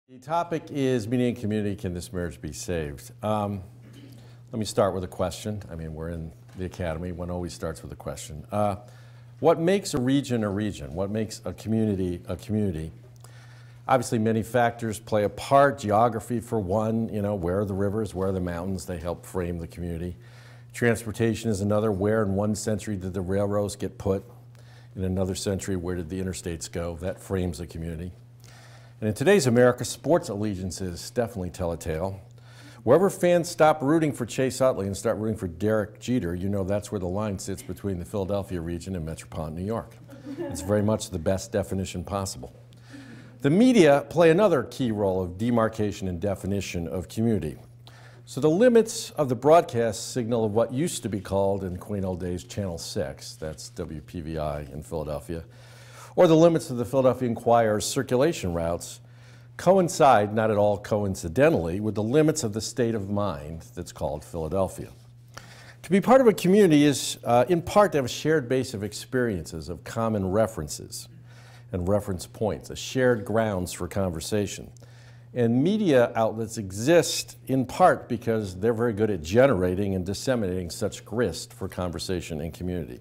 The topic is media and community, can this marriage be saved? Let me start with a question. I mean, we're in the academy, one always starts with a question. What makes a region a region? What makes a community a community? Obviously, many factors play a part. Geography for one, where are the rivers, where are the mountains? They help frame the community. Transportation is another. Where in one century did the railroads get put? In another century, where did the interstates go? That frames a community. And in today's America, sports allegiances definitely tell a tale. Wherever fans stop rooting for Chase Utley and start rooting for Derek Jeter, that's where the line sits between the Philadelphia region and metropolitan New York. It's very much the best definition possible. The media play another key role of demarcation and definition of community. So the limits of the broadcast signal of what used to be called in quaint old days Channel 6, that's WPVI in Philadelphia, or the limits of the Philadelphia Inquirer's circulation routes coincide, not at all coincidentally, with the limits of the state of mind that's called Philadelphia. To be part of a community is, in part, to have a shared base of experiences, of common references and reference points, a shared grounds for conversation. And media outlets exist in part because they're very good at generating and disseminating such grist for conversation and community.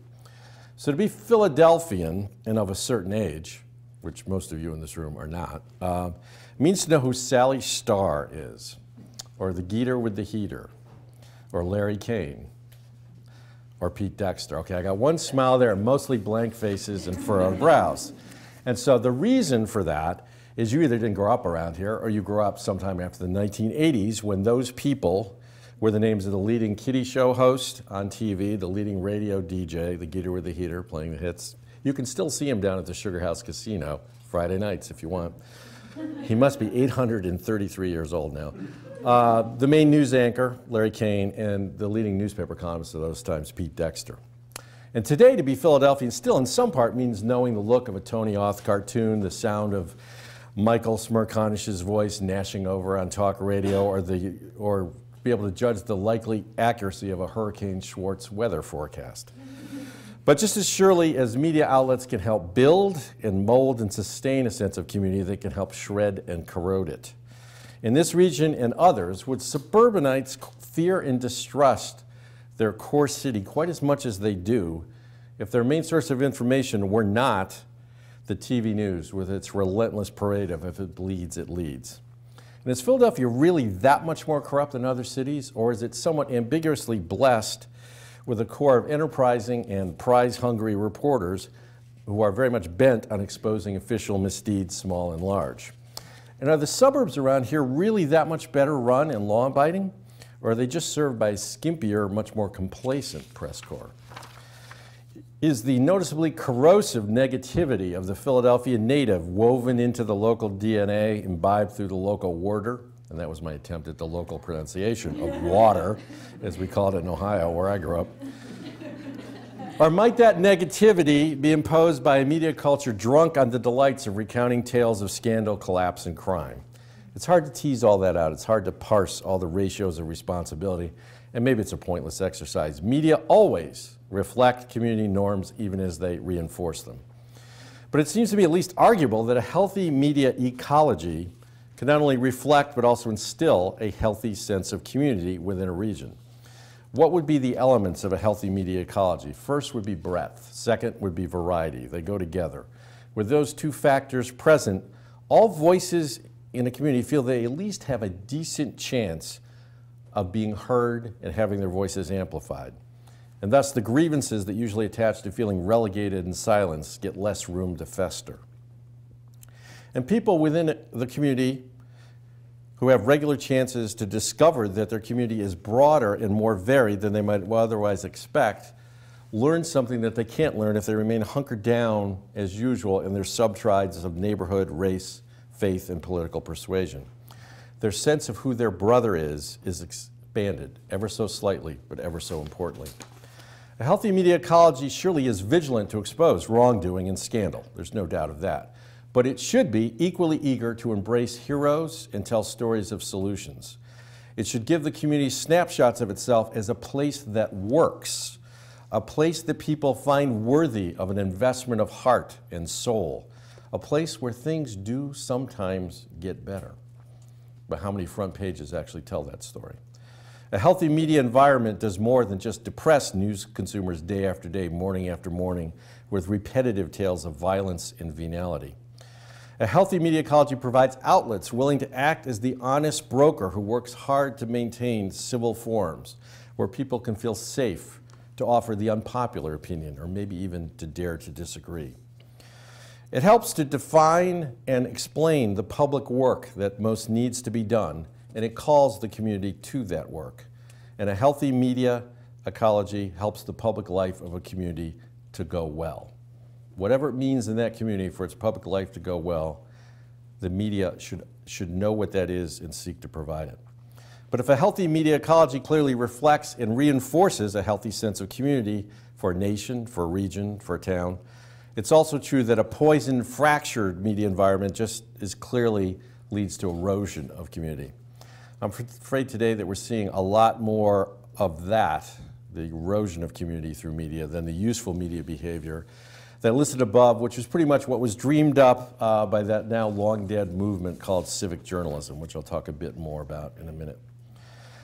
So to be Philadelphian and of a certain age, which most of you in this room are not, means to know who Sally Starr is, or the Geeter with the heater, or Larry Kane, or Pete Dexter. Okay, I got one smile there, mostly blank faces and furrowed brows. And so the reason for that is you either didn't grow up around here, or you grew up sometime after the 1980s when those people were the names of the leading kiddie show host on TV, the leading radio DJ, the Geeter with the heater, playing the hits. You can still see him down at the Sugar House Casino Friday nights if you want. He must be 833 years old now. The main news anchor, Larry Kane, and the leading newspaper columnist of those times, Pete Dexter. And today, to be Philadelphian still in some part means knowing the look of a Tony Auth cartoon, the sound of Michael Smerconish's voice gnashing over on talk radio, or be able to judge the likely accuracy of a Hurricane Schwartz weather forecast. But just as surely as media outlets can help build and mold and sustain a sense of community, they can help shred and corrode it. In this region and others, would suburbanites fear and distrust their core city quite as much as they do if their main source of information were not the TV news with its relentless parade of if it bleeds, it leads? And is Philadelphia really that much more corrupt than other cities, or is it somewhat ambiguously blessed with a core of enterprising and prize-hungry reporters who are very much bent on exposing official misdeeds, small and large? And are the suburbs around here really that much better run and law-abiding, or are they just served by a skimpier, much more complacent press corps? Is the noticeably corrosive negativity of the Philadelphia native woven into the local DNA, imbibed through the local warder? And that was my attempt at the local pronunciation of water, as we call it in Ohio, where I grew up. Or might that negativity be imposed by a media culture drunk on the delights of recounting tales of scandal, collapse, and crime? It's hard to tease all that out. It's hard to parse all the ratios of responsibility, and maybe it's a pointless exercise. Media always reflect community norms even as they reinforce them. But it seems to me at least arguable that a healthy media ecology can not only reflect but also instill a healthy sense of community within a region. What would be the elements of a healthy media ecology? First would be breadth. Second would be variety. They go together. With those two factors present, all voices in a community feel they at least have a decent chance of being heard and having their voices amplified. And thus the grievances that usually attach to feeling relegated and silenced get less room to fester. And people within the community who have regular chances to discover that their community is broader and more varied than they might otherwise expect learn something that they can't learn if they remain hunkered down as usual in their sub-tribes of neighborhood, race, faith, and political persuasion. Their sense of who their brother is expanded, ever so slightly, but ever so importantly. A healthy media ecology surely is vigilant to expose wrongdoing and scandal. There's no doubt of that. But it should be equally eager to embrace heroes and tell stories of solutions. It should give the community snapshots of itself as a place that works, a place that people find worthy of an investment of heart and soul, a place where things do sometimes get better. but how many front pages actually tell that story? A healthy media environment does more than just depress news consumers day after day, morning after morning, with repetitive tales of violence and venality. A healthy media ecology provides outlets willing to act as the honest broker who works hard to maintain civil forums, where people can feel safe to offer the unpopular opinion, or maybe even to dare to disagree. It helps to define and explain the public work that most needs to be done, and it calls the community to that work. And a healthy media ecology helps the public life of a community to go well. Whatever it means in that community for its public life to go well, the media should know what that is and seek to provide it. But if a healthy media ecology clearly reflects and reinforces a healthy sense of community for a nation, for a region, for a town, it's also true that a poisoned, fractured media environment just as clearly leads to erosion of community. I'm afraid today that we're seeing a lot more of that, the erosion of community through media, than the useful media behavior that listed above, which is pretty much what was dreamed up by that now long dead movement called civic journalism, which I'll talk a bit more about in a minute.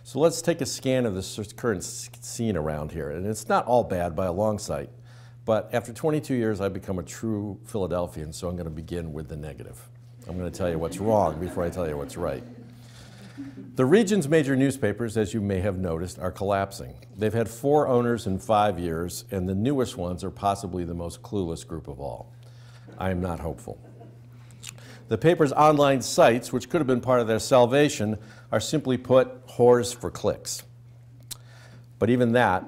So let's take a scan of the current scene around here. And it's not all bad by a long sight, but after 22 years, I've become a true Philadelphian, so I'm going to begin with the negative. I'm going to tell you what's wrong before I tell you what's right. The region's major newspapers, as you may have noticed, are collapsing. They've had 4 owners in 5 years, and the newest ones are possibly the most clueless group of all. I am not hopeful. The paper's online sites, which could have been part of their salvation, are simply put, whores for clicks. But even that,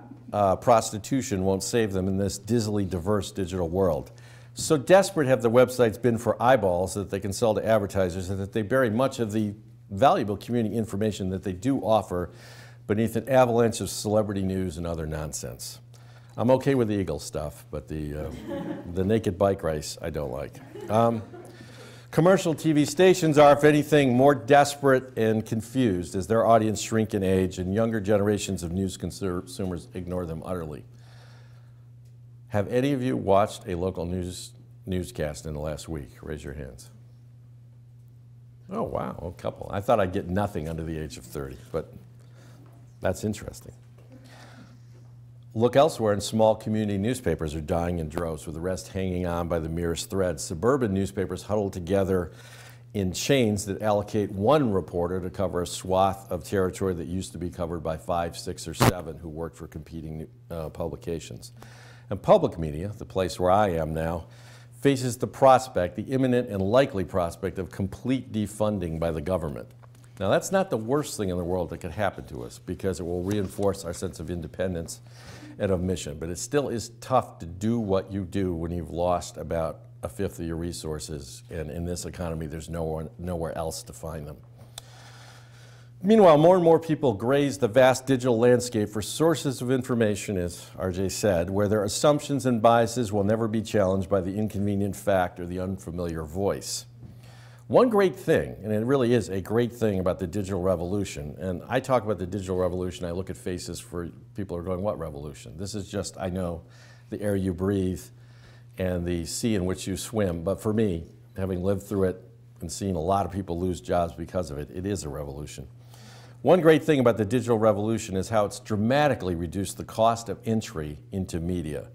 prostitution won't save them in this dizzily diverse digital world. So desperate have the websites been for eyeballs that they can sell to advertisers, and that they bury much of the valuable community information that they do offer beneath an avalanche of celebrity news and other nonsense. I'm okay with the Eagles stuff, but the naked bike race I don't like. Commercial TV stations are, if anything, more desperate and confused as their audience shrink in age and younger generations of news consumers ignore them utterly. Have any of you watched a local newscast in the last week? Raise your hands. Oh, wow, a couple. I thought I'd get nothing under the age of 30, but that's interesting. Look elsewhere, and small community newspapers are dying in droves, with the rest hanging on by the merest thread. Suburban newspapers huddle together in chains that allocate one reporter to cover a swath of territory that used to be covered by 5, 6, or 7 who worked for competing publications. And public media, the place where I am now, faces the prospect, the imminent and likely prospect, of complete defunding by the government. Now, that's not the worst thing in the world that could happen to us, because it will reinforce our sense of independence and of mission. But it still is tough to do what you do when you've lost about a fifth of your resources, and in this economy, there's nowhere else to find them. Meanwhile, more and more people graze the vast digital landscape for sources of information, as RJ said, where their assumptions and biases will never be challenged by the inconvenient fact or the unfamiliar voice. One great thing, and it really is a great thing about the digital revolution, and I talk about the digital revolution, I look at faces for people who are going, what revolution? This is just, I know, the air you breathe and the sea in which you swim. But for me, having lived through it and seen a lot of people lose jobs because of it, it is a revolution. One great thing about the digital revolution is how it's dramatically reduced the cost of entry into media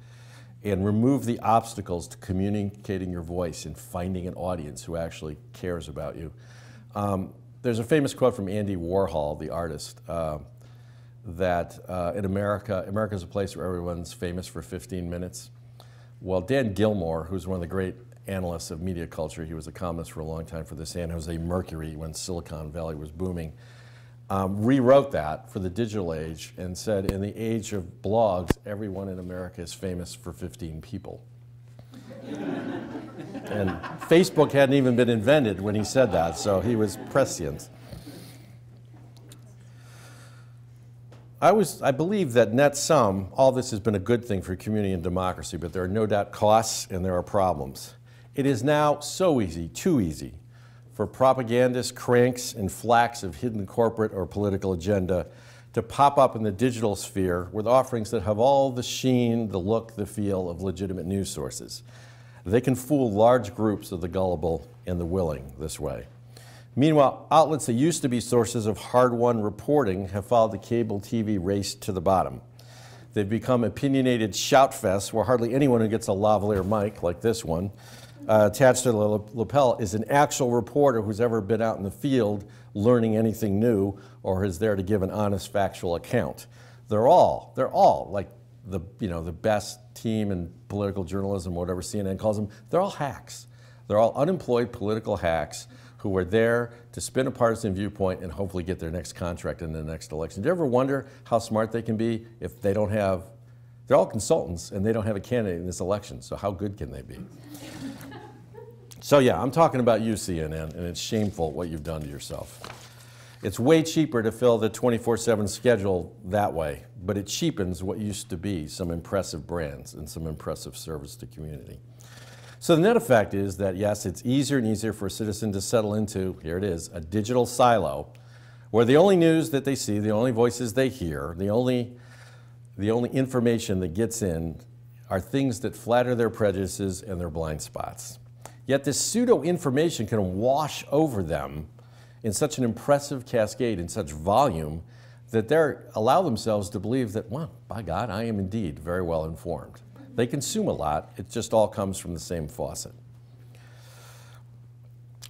and removed the obstacles to communicating your voice and finding an audience who actually cares about you. There's a famous quote from Andy Warhol, the artist, that in America's a place where everyone's famous for 15 minutes. Well, Dan Gilmore, who's one of the great analysts of media culture, he was a columnist for a long time for the San Jose Mercury when Silicon Valley was booming, rewrote that for the digital age and said, in the age of blogs, everyone in America is famous for 15 people. And Facebook hadn't even been invented when he said that, so he was prescient. I believe that net sum, all this has been a good thing for community and democracy, but there are no doubt costs and there are problems. It is now so easy, too easy, for propagandist cranks and flacks of hidden corporate or political agenda to pop up in the digital sphere with offerings that have all the sheen, the look, the feel of legitimate news sources. They can fool large groups of the gullible and the willing this way. Meanwhile, outlets that used to be sources of hard-won reporting have followed the cable TV race to the bottom. They've become opinionated shout fests where hardly anyone who gets a lavalier mic, like this one, attached to the lapel is an actual reporter who's ever been out in the field learning anything new or is there to give an honest, factual account. They're all like the best team in political journalism, whatever CNN calls them. They're all hacks. They're all unemployed political hacks who are there to spin a partisan viewpoint and hopefully get their next contract in the next election. Do you ever wonder how smart they can be if they don't have, they're all consultants and they don't have a candidate in this election, so how good can they be? So yeah, I'm talking about you, CNN, and it's shameful what you've done to yourself. It's way cheaper to fill the 24/7 schedule that way, but it cheapens what used to be some impressive brands and some impressive service to community. So the net effect is that, yes, it's easier and easier for a citizen to settle into, here it is, a digital silo, where the only news that they see, the only voices they hear, the only information that gets in are things that flatter their prejudices and their blind spots. Yet this pseudo-information can wash over them in such an impressive cascade, in such volume, that they allow themselves to believe that, well, by God, I am indeed very well informed. They consume a lot, it just all comes from the same faucet.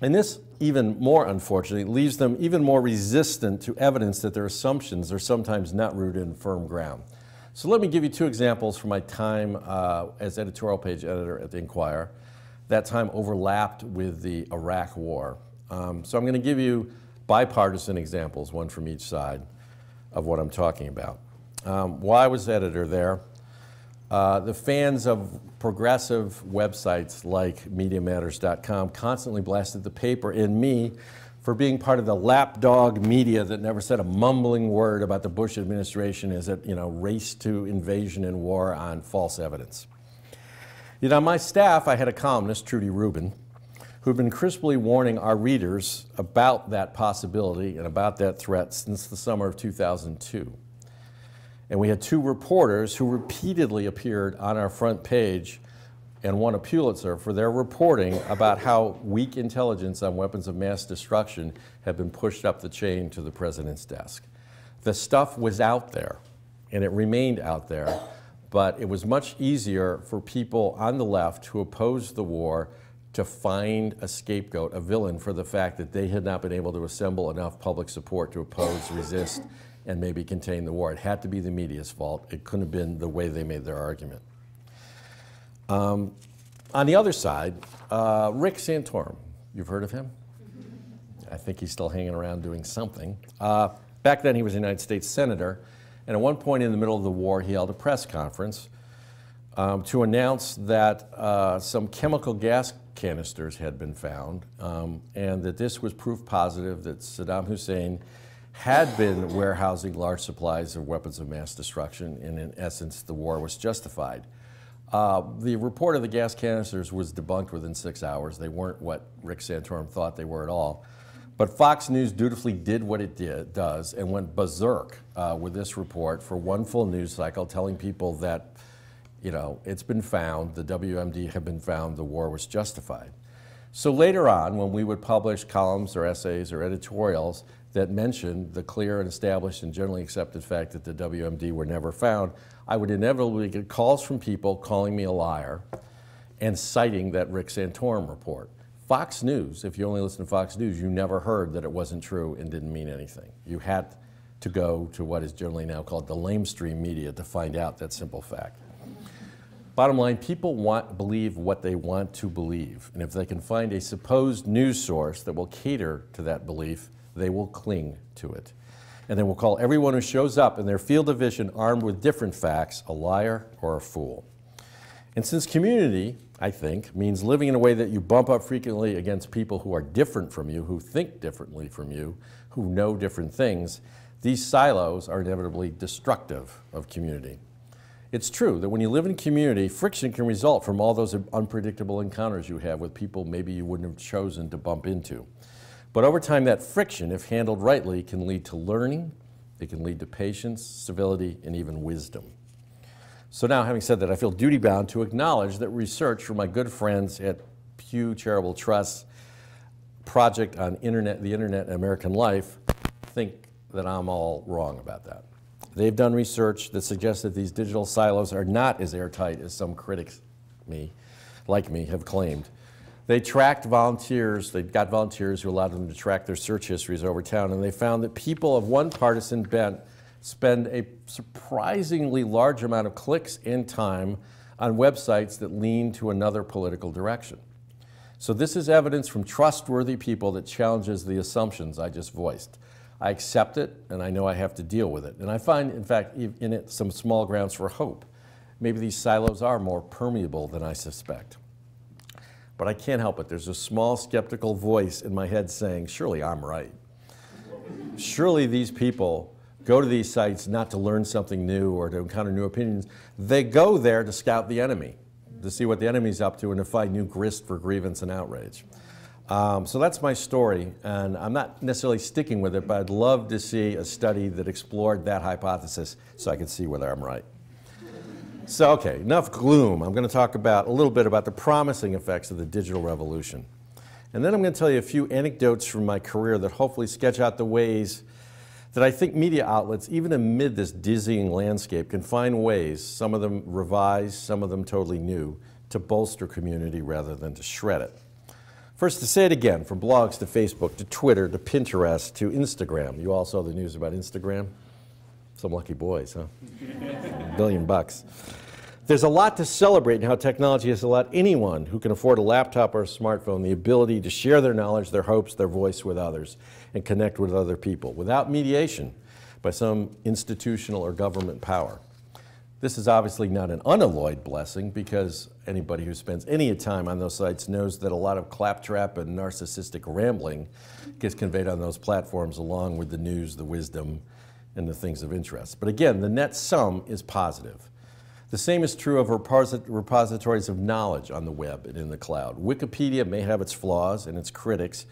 And this, even more unfortunately, leaves them even more resistant to evidence that their assumptions are sometimes not rooted in firm ground. So let me give you two examples from my time as editorial page editor at the Inquirer. That time overlapped with the Iraq War. So I'm going to give you bipartisan examples, one from each side of what I'm talking about. While I was editor there, the fans of progressive websites like MediaMatters.com constantly blasted the paper and me for being part of the lapdog media that never said a mumbling word about the Bush administration as it, raced to invasion and war on false evidence. Yet on my staff, I had a columnist, Trudy Rubin, who'd been crisply warning our readers about that possibility and about that threat since the summer of 2002. And we had two reporters who repeatedly appeared on our front page and won a Pulitzer for their reporting about how weak intelligence on weapons of mass destruction had been pushed up the chain to the president's desk. The stuff was out there, and it remained out there, but it was much easier for people on the left who opposed the war to find a scapegoat, a villain, for the fact that they had not been able to assemble enough public support to oppose, resist, and maybe contain the war. It had to be the media's fault. It couldn't have been the way they made their argument. On the other side, Rick Santorum, you've heard of him? I think he's still hanging around doing something. Back then he was a United States Senator, and at one point in the middle of the war he held a press conference to announce that some chemical gas canisters had been found and that this was proof positive that Saddam Hussein had been warehousing large supplies of weapons of mass destruction, and in essence, the war was justified. The report of the gas canisters was debunked within 6 hours. They weren't what Rick Santorum thought they were at all. But Fox News dutifully did what it does and went berserk with this report for one full news cycle, telling people that, it's been found, the WMD had been found, the war was justified. So later on, when we would publish columns or essays or editorials that mentioned the clear and established and generally accepted fact that the WMD were never found, I would inevitably get calls from people calling me a liar and citing that Rick Santorum report. Fox News, if you only listen to Fox News, you never heard that it wasn't true and didn't mean anything. You had to go to what is generally now called the lamestream media to find out that simple fact. Bottom line, people believe what they want to believe, and if they can find a supposed news source that will cater to that belief, they will cling to it. And they will call everyone who shows up in their field of vision armed with different facts a liar or a fool. And since community, I think, means living in a way that you bump up frequently against people who are different from you, who think differently from you, who know different things, these silos are inevitably destructive of community. It's true that when you live in community, friction can result from all those unpredictable encounters you have with people maybe you wouldn't have chosen to bump into. But over time, that friction, if handled rightly, can lead to learning, it can lead to patience, civility, and even wisdom. So now, having said that, I feel duty-bound to acknowledge that research from my good friends at Pew Charitable Trust project on the internet and American life think that I'm all wrong about that. They've done research that suggests that these digital silos are not as airtight as some critics like me have claimed. They tracked volunteers, they got volunteers who allowed them to track their search histories over town, and they found that people of one partisan bent spend a surprisingly large amount of clicks and time on websites that lean to another political direction. So this is evidence from trustworthy people that challenges the assumptions I just voiced. I accept it, and I know I have to deal with it. And I find, in fact, in it some small grounds for hope. Maybe these silos are more permeable than I suspect. But I can't help it. There's a small skeptical voice in my head saying, surely I'm right. Surely these people go to these sites not to learn something new or to encounter new opinions. They go there to scout the enemy, to see what the enemy's up to and to find new grist for grievance and outrage. So that's my story, and I'm not necessarily sticking with it, but I'd love to see a study that explored that hypothesis so I could see whether I'm right. So, okay, enough gloom. I'm going to talk a little bit about the promising effects of the digital revolution. And then I'm going to tell you a few anecdotes from my career that hopefully sketch out the ways that I think media outlets, even amid this dizzying landscape, can find ways, some of them revised, some of them totally new, to bolster community rather than to shred it. First, to say it again, from blogs to Facebook to Twitter to Pinterest to Instagram. You all saw the news about Instagram? Some lucky boys, huh? $1 billion. There's a lot to celebrate in how technology has allowed anyone who can afford a laptop or a smartphone the ability to share their knowledge, their hopes, their voice with others and connect with other people without mediation by some institutional or government power. This is obviously not an unalloyed blessing because anybody who spends any time on those sites knows that a lot of claptrap and narcissistic rambling gets conveyed on those platforms along with the news, the wisdom, and the things of interest. But again, the net sum is positive. The same is true of repositories of knowledge on the web and in the cloud. Wikipedia may have its flaws and its critics,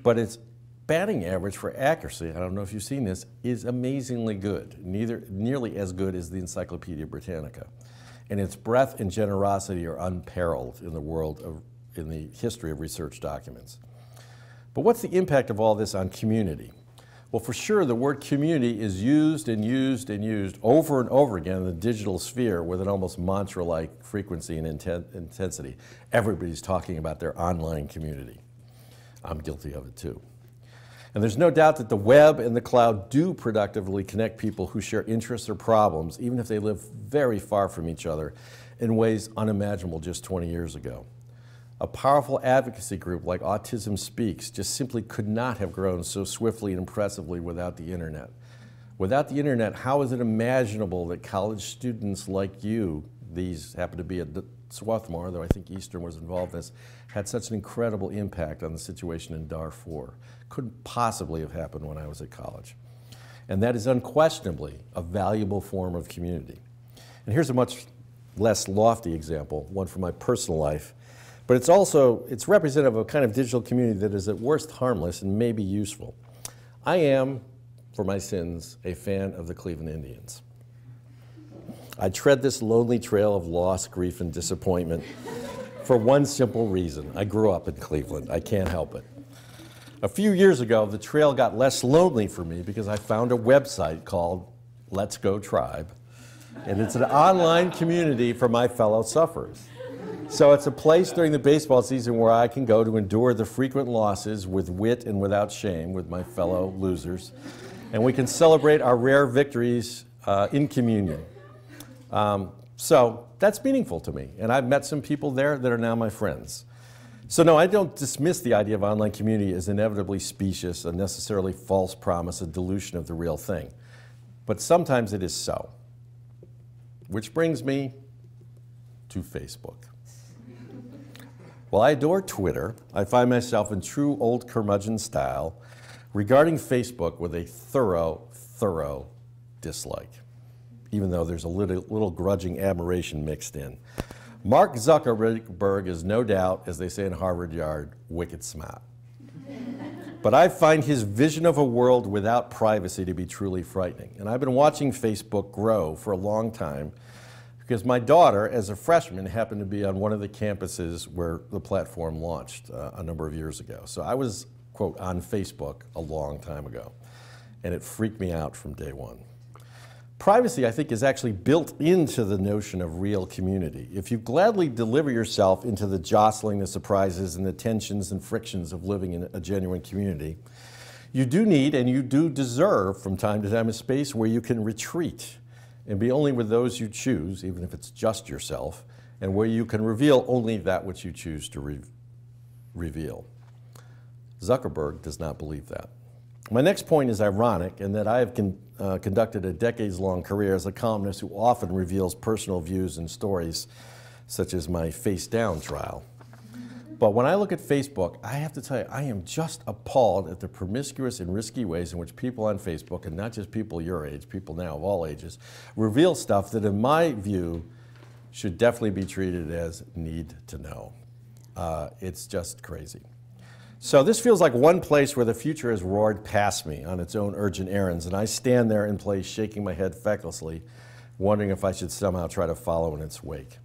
but its batting average for accuracy, I don't know if you've seen this, is amazingly good, nearly as good as the Encyclopedia Britannica. And its breadth and generosity are unparalleled in the history of research documents. But what's the impact of all this on community? Well, for sure, the word community is used and used and used over and over again in the digital sphere with an almost mantra-like frequency and intensity. Everybody's talking about their online community. I'm guilty of it too. And there's no doubt that the web and the cloud do productively connect people who share interests or problems, even if they live very far from each other, in ways unimaginable just 20 years ago. A powerful advocacy group like Autism Speaks just simply could not have grown so swiftly and impressively without the internet. Without the internet, how is it imaginable that college students like you, these happen to be at Swarthmore, though I think Eastern was involved in this, had such an incredible impact on the situation in Darfur? Couldn't possibly have happened when I was at college. And that is unquestionably a valuable form of community. And here's a much less lofty example, one from my personal life. But it's representative of a kind of digital community that is at worst harmless and maybe useful. I am, for my sins, a fan of the Cleveland Indians. I tread this lonely trail of loss, grief, and disappointment for one simple reason. I grew up in Cleveland. I can't help it. A few years ago, the trail got less lonely for me because I found a website called Let's Go Tribe, and it's an online community for my fellow sufferers. So it's a place during the baseball season where I can go to endure the frequent losses with wit and without shame with my fellow losers. And we can celebrate our rare victories in communion. So that's meaningful to me. And I've met some people there that are now my friends. So no, I don't dismiss the idea of online community as inevitably specious, a necessarily false promise, a dilution of the real thing. But sometimes it is so. Which brings me to Facebook. While I adore Twitter, I find myself in true old curmudgeon style regarding Facebook with a thorough dislike, even though there's a little grudging admiration mixed in. Mark Zuckerberg is no doubt, as they say in Harvard Yard, wicked smart. But I find his vision of a world without privacy to be truly frightening. And I've been watching Facebook grow for a long time because my daughter, as a freshman, happened to be on one of the campuses where the platform launched a number of years ago. So I was quote, on Facebook a long time ago. And it freaked me out from day one. Privacy, I think, is actually built into the notion of real community. If you gladly deliver yourself into the jostling, the surprises, and the tensions and frictions of living in a genuine community, you do need and you do deserve from time to time a space where you can retreat and be only with those you choose, even if it's just yourself, and where you can reveal only that which you choose to reveal. Zuckerberg does not believe that. My next point is ironic in that I have conducted a decades-long career as a columnist who often reveals personal views and stories, such as my face-down trial. But when I look at Facebook, I have to tell you, I am just appalled at the promiscuous and risky ways in which people on Facebook, and not just people your age, people now of all ages, reveal stuff that, in my view, should definitely be treated as need to know. It's just crazy. So this feels like one place where the future has roared past me on its own urgent errands, and I stand there in place shaking my head fecklessly, wondering if I should somehow try to follow in its wake.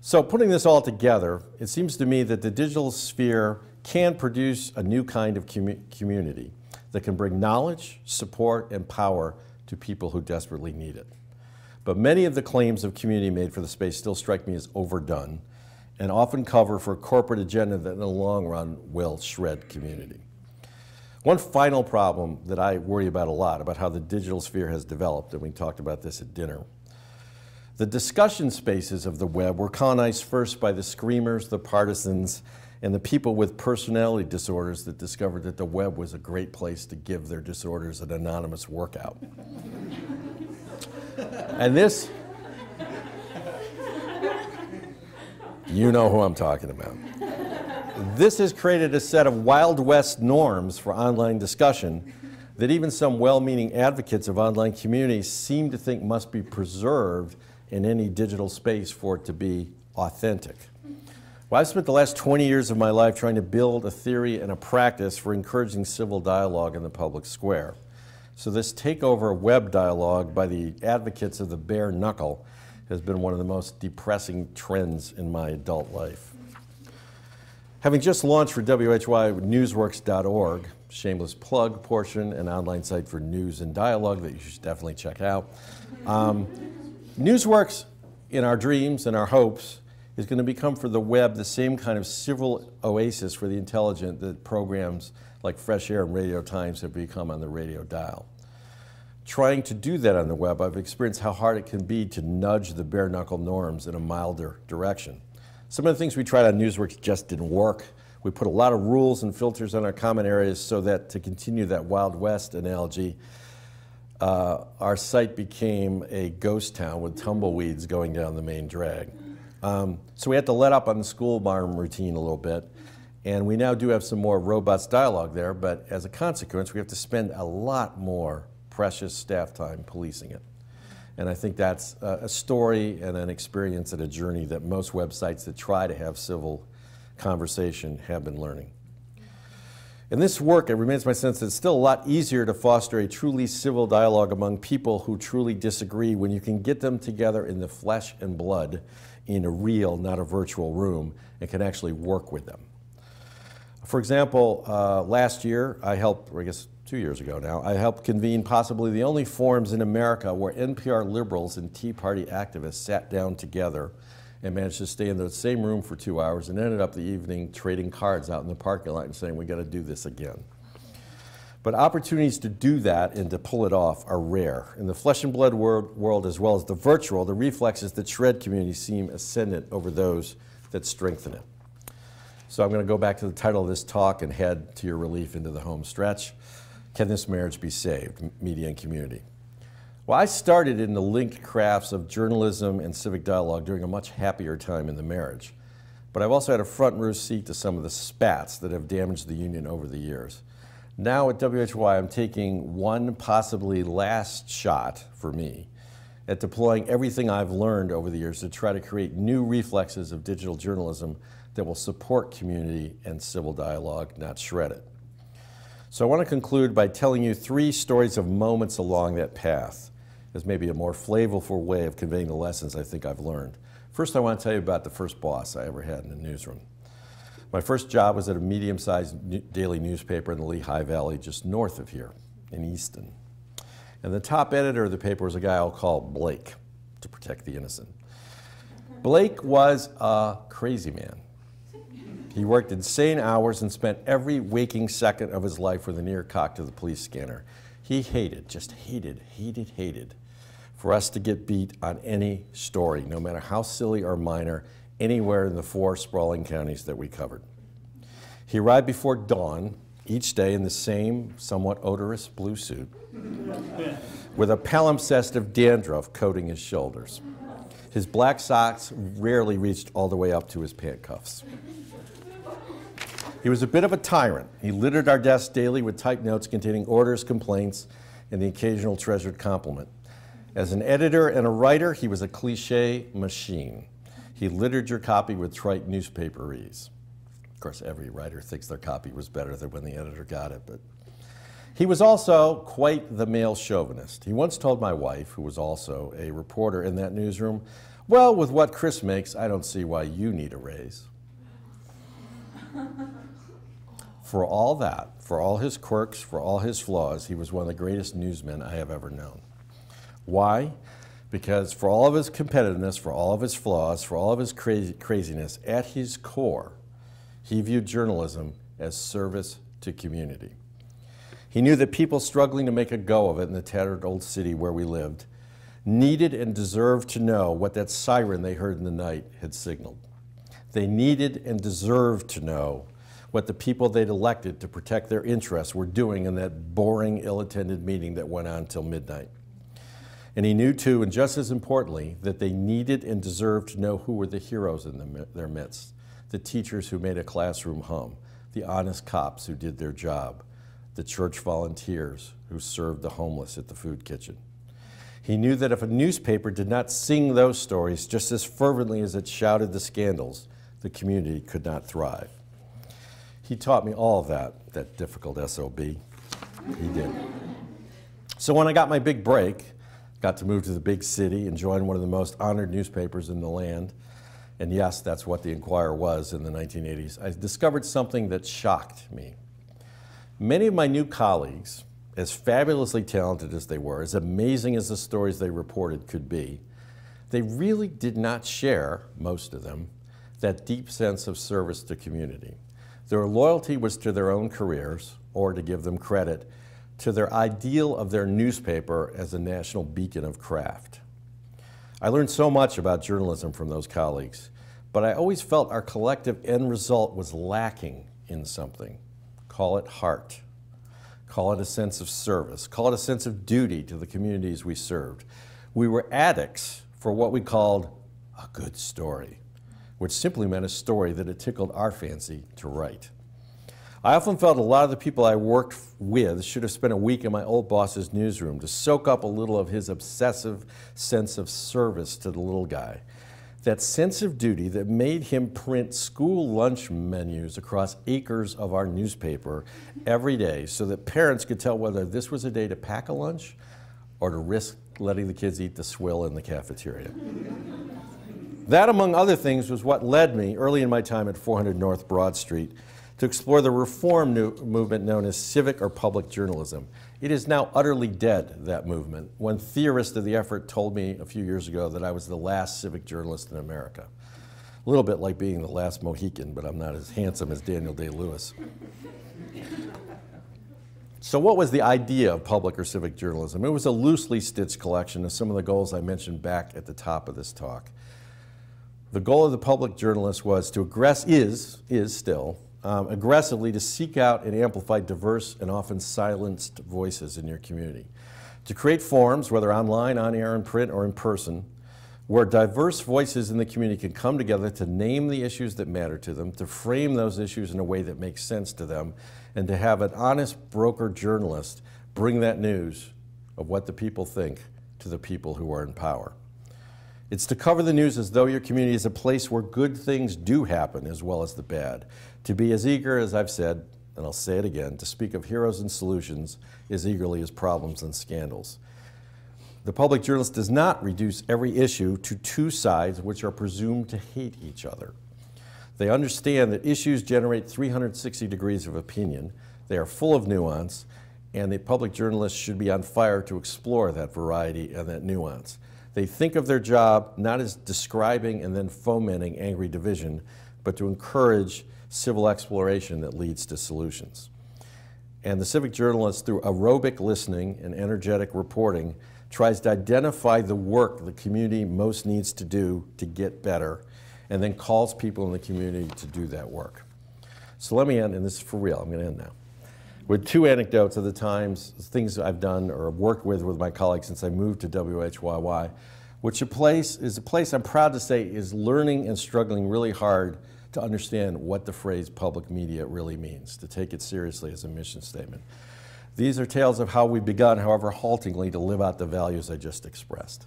So putting this all together, it seems to me that the digital sphere can produce a new kind of community that can bring knowledge, support, and power to people who desperately need it. But many of the claims of community made for the space still strike me as overdone and often cover for a corporate agenda that in the long run will shred community. One final problem that I worry about a lot about how the digital sphere has developed, and we talked about this at dinner. The discussion spaces of the web were colonized first by the screamers, the partisans, and the people with personality disorders that discovered that the web was a great place to give their disorders an anonymous workout. And this, you know who I'm talking about. This has created a set of Wild West norms for online discussion that even some well-meaning advocates of online communities seem to think must be preserved in any digital space for it to be authentic. Well, I've spent the last 20 years of my life trying to build a theory and a practice for encouraging civil dialogue in the public square. So this takeover of web dialogue by the advocates of the bare knuckle has been one of the most depressing trends in my adult life. Having just launched for WHY newsworks.org, shameless plug portion, an online site for news and dialogue that you should definitely check out. Newsworks, in our dreams and our hopes, is going to become for the web the same kind of civil oasis for the intelligent that programs like Fresh Air and Radio Times have become on the radio dial. Trying to do that on the web, I've experienced how hard it can be to nudge the bare knuckle norms in a milder direction. Some of the things we tried on Newsworks just didn't work. We put a lot of rules and filters on our common areas so that, to continue that Wild West analogy, our site became a ghost town with tumbleweeds going down the main drag. So we had to let up on the school barn routine a little bit, and we now do have some more robust dialogue there, but as a consequence, we have to spend a lot more precious staff time policing it. And I think that's a story and an experience and a journey that most websites that try to have civil conversation have been learning. In this work, it remains my sense that it's still a lot easier to foster a truly civil dialogue among people who truly disagree when you can get them together in the flesh and blood in a real, not a virtual room, and can actually work with them. For example, last year, I helped, or I guess 2 years ago now, I helped convene possibly the only forums in America where NPR liberals and Tea Party activists sat down together and managed to stay in the same room for 2 hours and ended up the evening trading cards out in the parking lot and saying, we got to do this again. But opportunities to do that and to pull it off are rare. In the flesh and blood world as well as the virtual, the reflexes that shred communities seem ascendant over those that strengthen it. So I'm going to go back to the title of this talk and head to your relief into the home stretch. Can this marriage be saved? Media and community. Well, I started in the linked crafts of journalism and civic dialogue during a much happier time in the marriage. But I've also had a front row seat to some of the spats that have damaged the union over the years. Now at WHY, I'm taking one possibly last shot for me at deploying everything I've learned over the years to try to create new reflexes of digital journalism that will support community and civil dialogue, not shred it. So I want to conclude by telling you 3 stories of moments along that path as maybe a more flavorful way of conveying the lessons I think I've learned. First, I want to tell you about the first boss I ever had in the newsroom. My first job was at a medium-sized daily newspaper in the Lehigh Valley, just north of here, in Easton. And the top editor of the paper was a guy I'll call Blake, to protect the innocent. Blake was a crazy man. He worked insane hours and spent every waking second of his life with an ear cocked to the police scanner. He hated, just hated for us to get beat on any story, no matter how silly or minor, anywhere in the 4 sprawling counties that we covered. He arrived before dawn each day in the same somewhat odorous blue suit with a palimpsest of dandruff coating his shoulders. His black socks rarely reached all the way up to his pant cuffs. He was a bit of a tyrant. He littered our desks daily with typed notes containing orders, complaints, and the occasional treasured compliment. As an editor and a writer, he was a cliche machine. He littered your copy with trite newspaperese. Of course, every writer thinks their copy was better than when the editor got it, but he was also quite the male chauvinist. He once told my wife, who was also a reporter in that newsroom, "Well, with what Chris makes, I don't see why you need a raise." For all that, for all his quirks, for all his flaws, he was one of the greatest newsmen I have ever known. Why? Because for all of his competitiveness, for all of his flaws, for all of his craziness, at his core, he viewed journalism as service to community. He knew that people struggling to make a go of it in the tattered old city where we lived needed and deserved to know what that siren they heard in the night had signaled. They needed and deserved to know what the people they'd elected to protect their interests were doing in that boring, ill-attended meeting that went on till midnight. And he knew, too, and just as importantly, that they needed and deserved to know who were the heroes in their midst, the teachers who made a classroom hum, the honest cops who did their job, the church volunteers who served the homeless at the food kitchen. He knew that if a newspaper did not sing those stories just as fervently as it shouted the scandals, the community could not thrive. He taught me all of that difficult SOB. He did. So when I got my big break, got to move to the big city and join one of the most honored newspapers in the land, and yes, that's what the Enquirer was in the 1980s, I discovered something that shocked me. Many of my new colleagues, as fabulously talented as they were, as amazing as the stories they reported could be, they really did not share, most of them, that deep sense of service to community. Their loyalty was to their own careers, or to give them credit, to their ideal of their newspaper as a national beacon of craft. I learned so much about journalism from those colleagues, but I always felt our collective end result was lacking in something. Call it heart. Call it a sense of service. Call it a sense of duty to the communities we served. We were addicts for what we called a good story, which simply meant a story that it tickled our fancy to write. I often felt a lot of the people I worked with should have spent a week in my old boss's newsroom to soak up a little of his obsessive sense of service to the little guy. That sense of duty that made him print school lunch menus across acres of our newspaper every day so that parents could tell whether this was a day to pack a lunch or to risk letting the kids eat the swill in the cafeteria. That, among other things, was what led me, early in my time at 400 North Broad Street, to explore the reform movement known as civic or public journalism. It is now utterly dead, that movement. One theorist of the effort told me a few years ago that I was the last civic journalist in America. A little bit like being the last Mohican, but I'm not as handsome as Daniel Day-Lewis. So what was the idea of public or civic journalism? It was a loosely stitched collection of some of the goals I mentioned back at the top of this talk. The goal of the public journalist was to aggressively to seek out and amplify diverse and often silenced voices in your community. To create forums, whether online, on air, in print, or in person, where diverse voices in the community can come together to name the issues that matter to them, to frame those issues in a way that makes sense to them, and to have an honest broker journalist bring that news of what the people think to the people who are in power. It's to cover the news as though your community is a place where good things do happen as well as the bad. To be as eager, as I've said, and I'll say it again, to speak of heroes and solutions as eagerly as problems and scandals. The public journalist does not reduce every issue to two sides which are presumed to hate each other. They understand that issues generate 360 degrees of opinion. They are full of nuance, and the public journalists should be on fire to explore that variety and that nuance. They think of their job not as describing and then fomenting angry division, but to encourage civil exploration that leads to solutions. And the civic journalist, through aerobic listening and energetic reporting, tries to identify the work the community most needs to do to get better, and then calls people in the community to do that work. So let me end, and this is for real, I'm gonna end now, with two anecdotes of the times, things I've done or worked with my colleagues since I moved to WHYY, which is a place I'm proud to say is learning and struggling really hard to understand what the phrase public media really means, to take it seriously as a mission statement. These are tales of how we've begun, however haltingly, to live out the values I just expressed.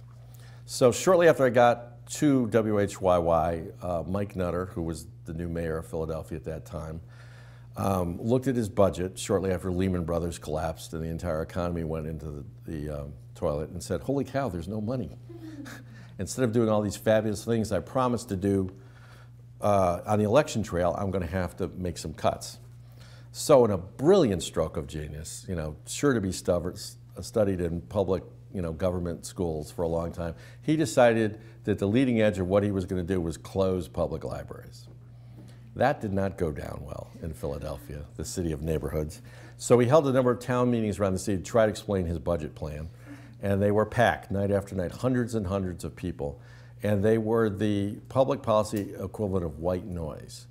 So shortly after I got to WHYY, Mike Nutter, who was the new mayor of Philadelphia at that time, looked at his budget shortly after Lehman Brothers collapsed and the entire economy went into the toilet and said, holy cow, there's no money. Instead of doing all these fabulous things I promised to do on the election trail, I'm going to have to make some cuts. So in a brilliant stroke of genius, sure to be studied in public government schools for a long time, he decided that the leading edge of what he was going to do was close public libraries. That did not go down well in Philadelphia, the city of neighborhoods. So he held a number of town meetings around the city to try to explain his budget plan. And they were packed night after night, hundreds and hundreds of people. And they were the public policy equivalent of white noise.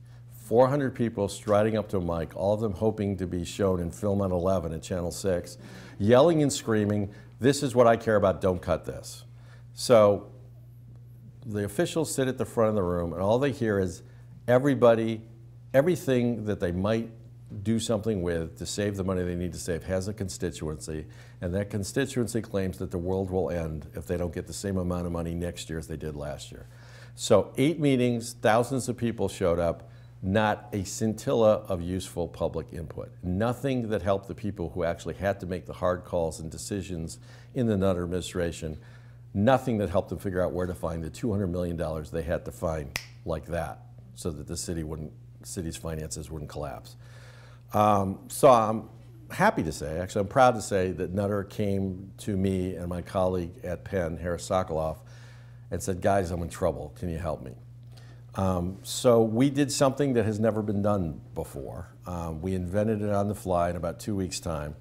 400 people striding up to a mic, all of them hoping to be shown in Film on 11 at Channel 6, yelling and screaming, this is what I care about, don't cut this. So the officials sit at the front of the room and all they hear is everything that they might do something with to save the money they need to save has a constituency, and that constituency claims that the world will end if they don't get the same amount of money next year as they did last year. So 8 meetings, thousands of people showed up, not a scintilla of useful public input. Nothing that helped the people who actually had to make the hard calls and decisions in the Nutter administration. Nothing that helped them figure out where to find the $200 million they had to find like that so that the city's finances wouldn't collapse. So I'm happy to say, actually I'm proud to say, that Nutter came to me and my colleague at Penn, Harris Sokoloff, and said, guys, I'm in trouble, can you help me? So we did something that has never been done before. We invented it on the fly in about 2 weeks' time.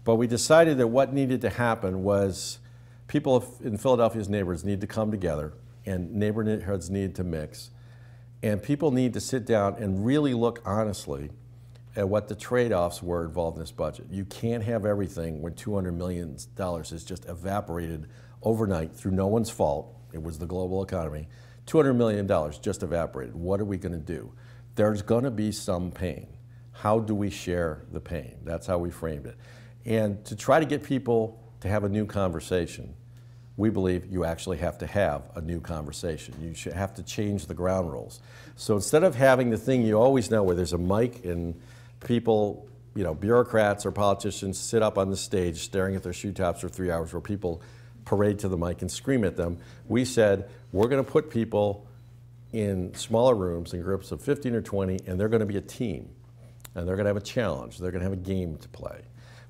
But we decided that what needed to happen was people in Philadelphia's neighborhoods need to come together, and neighborhoods need to mix, and people need to sit down and really look honestly at what the trade-offs were involved in this budget. You can't have everything when $200 million is just evaporated overnight through no one's fault. It was the global economy. $200 million just evaporated. What are we going to do? There's going to be some pain. How do we share the pain? That's how we framed it. And to try to get people to have a new conversation, we believe you actually have to have a new conversation. You should have to change the ground rules. So instead of having the thing you always know where there's a mic and people, bureaucrats or politicians sit up on the stage staring at their shoe tops for 3 hours where people parade to the mic and scream at them, we said, we're going to put people in smaller rooms in groups of 15 or 20, and they're going to be a team. And they're going to have a challenge. They're going to have a game to play.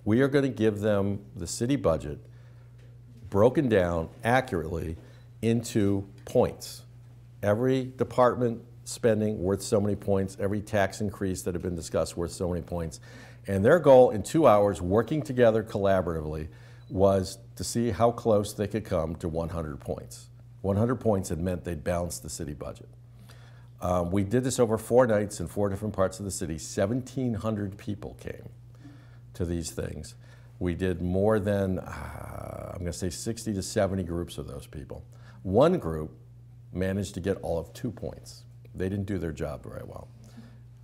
We are going to give them the city budget broken down accurately into points. Every department spending worth so many points, every tax increase that had been discussed worth so many points. And their goal in 2 hours, working together collaboratively, was to see how close they could come to 100 points. 100 points had meant they'd balance the city budget. We did this over 4 nights in 4 different parts of the city. 1,700 people came to these things. We did more than, I'm going to say 60 to 70 groups of those people. One group managed to get all of 2 points. They didn't do their job very well.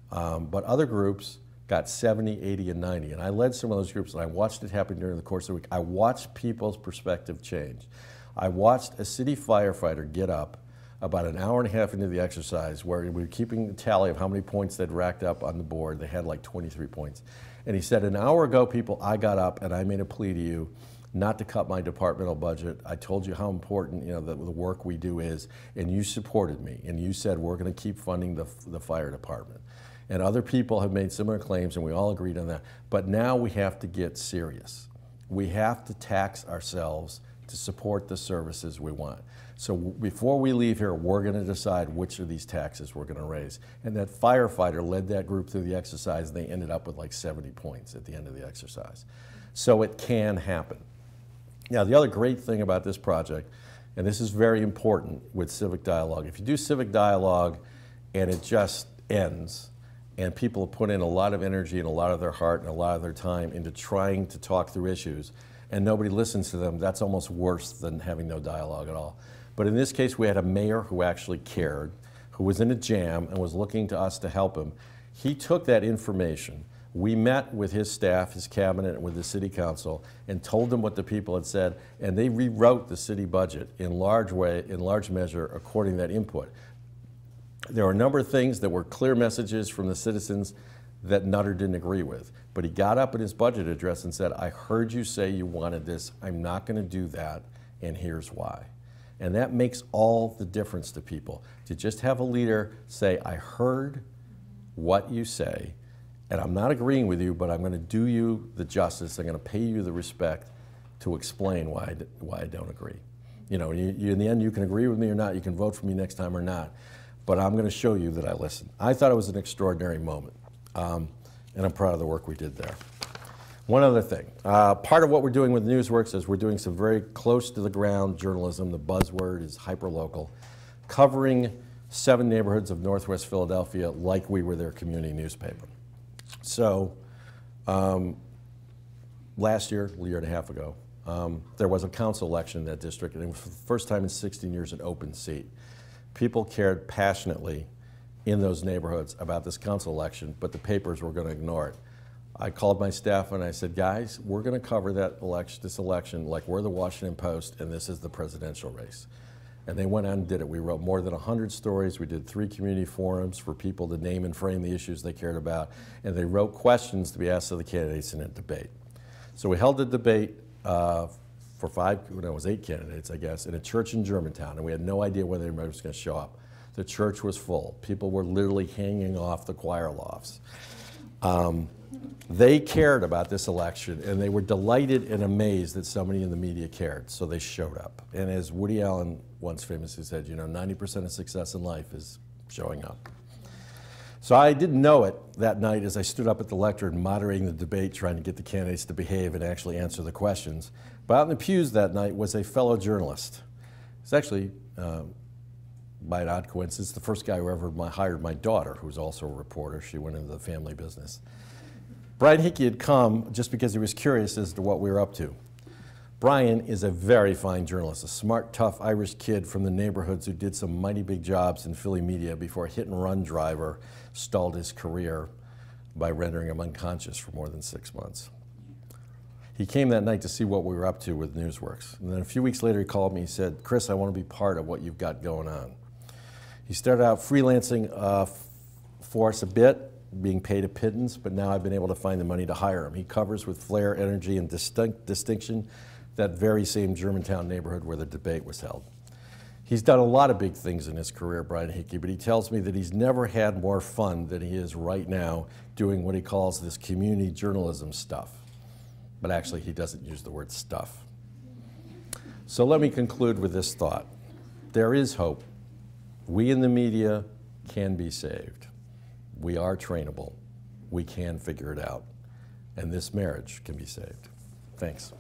But other groups got 70, 80, and 90. And I led some of those groups, and I watched it happen during the course of the week. I watched people's perspective change. I watched a city firefighter get up about an hour and a half into the exercise where we were keeping the tally of how many points they'd racked up on the board. They had like 23 points. And he said, an hour ago, people, I got up and I made a plea to you not to cut my departmental budget. I told you how important, you know, the work we do is, and you supported me, and you said we're going to keep funding the fire department. And other people have made similar claims, and we all agreed on that. But now we have to get serious. We have to tax ourselves to support the services we want. So before we leave here, we're going to decide which of these taxes we're going to raise. And that firefighter led that group through the exercise, and they ended up with like 70 points at the end of the exercise. So it can happen. Now, the other great thing about this project, and this is very important with civic dialogue, if you do civic dialogue and it just ends, and people have put in a lot of energy and a lot of their heart and a lot of their time into trying to talk through issues, and nobody listens to them, that's almost worse than having no dialogue at all. But in this case, we had a mayor who actually cared, who was in a jam and was looking to us to help him. He took that information. We met with his staff, his cabinet, and with the city council, and told them what the people had said, and they rewrote the city budget in large measure according to that input. There were a number of things that were clear messages from the citizens that Nutter didn't agree with. But he got up in his budget address and said, I heard you say you wanted this. I'm not going to do that, and here's why. And that makes all the difference to people. To just have a leader say, I heard what you say, and I'm not agreeing with you, but I'm going to do you the justice, I'm going to pay you the respect to explain why I don't agree. You know, in the end, you can agree with me or not, you can vote for me next time or not, but I'm going to show you that I listen. I thought it was an extraordinary moment, and I'm proud of the work we did there. One other thing, part of what we're doing with Newsworks is we're doing some very close to the ground journalism. The buzzword is hyperlocal, covering 7 neighborhoods of Northwest Philadelphia like we were their community newspaper. So last year, a year and a half ago, there was a council election in that district, and it was for the first time in 16 years an open seat. People cared passionately in those neighborhoods about this council election, but the papers were going to ignore it. I called my staff and I said, guys, we're going to cover this election like we're the Washington Post and this is the presidential race. And they went out and did it. We wrote more than 100 stories. We did 3 community forums for people to name and frame the issues they cared about. And they wrote questions to be asked of the candidates in a debate. So we held the debate for 8 candidates, I guess, in a church in Germantown. And we had no idea whether anybody was going to show up. The church was full. People were literally hanging off the choir lofts. They cared about this election, and they were delighted and amazed that somebody in the media cared, so they showed up. And as Woody Allen once famously said, you know, 90% of success in life is showing up. So I didn't know it that night as I stood up at the lectern moderating the debate, trying to get the candidates to behave and actually answer the questions. But out in the pews that night was a fellow journalist. It's actually, by an odd coincidence, the first guy who ever hired my daughter, who's also a reporter. She went into the family business. Brian Hickey had come just because he was curious as to what we were up to. Brian is a very fine journalist, a smart, tough Irish kid from the neighborhoods who did some mighty big jobs in Philly media before a hit-and-run driver stalled his career by rendering him unconscious for more than 6 months. He came that night to see what we were up to with Newsworks. And then a few weeks later he called me and said, Chris, I want to be part of what you've got going on. He started out freelancing for us a bit, being paid a pittance, but now I've been able to find the money to hire him. He covers with flair, energy, and distinction that very same Germantown neighborhood where the debate was held. He's done a lot of big things in his career, Brian Hickey, but he tells me that he's never had more fun than he is right now doing what he calls this community journalism stuff. But actually, he doesn't use the word stuff. So let me conclude with this thought. There is hope. We in the media can be saved. We are trainable. We can figure it out. And this marriage can be saved. Thanks.